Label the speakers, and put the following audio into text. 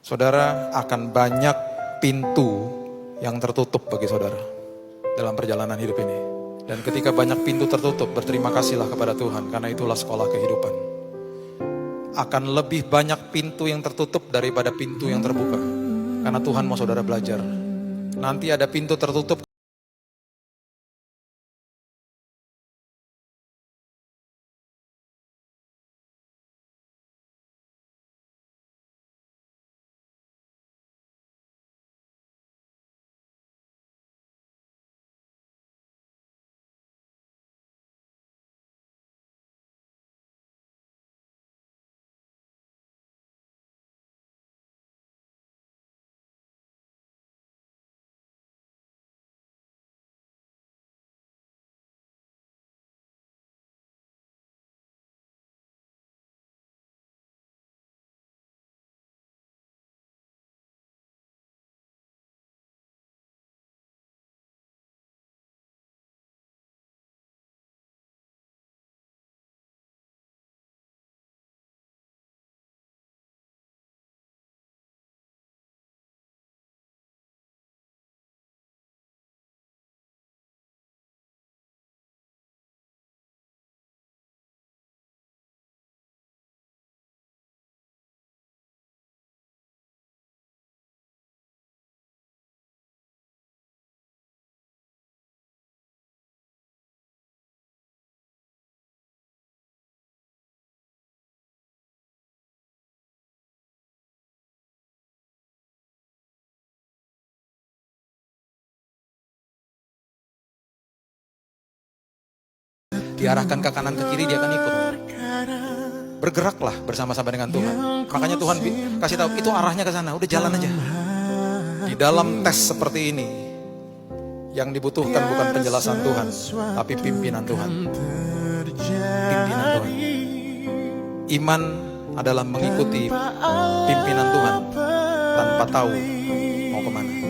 Speaker 1: Saudara, akan banyak pintu yang tertutup bagi saudara dalam perjalanan hidup ini. Dan ketika banyak pintu tertutup, berterima kasihlah kepada Tuhan, karena itulah sekolah kehidupan. Akan lebih banyak pintu yang tertutup daripada pintu yang terbuka, karena Tuhan mau saudara belajar. Nanti ada pintu tertutup diarahkan ke kanan ke kiri, dia akan ikut. Bergeraklah bersama-sama dengan Tuhan. Makanya Tuhan kasih tahu itu arahnya ke sana, udah jalan aja. Di dalam tes seperti ini, yang dibutuhkan bukan penjelasan Tuhan, tapi pimpinan Tuhan. Pimpinan Tuhan. Iman adalah mengikuti pimpinan Tuhan tanpa tahu mau kemana.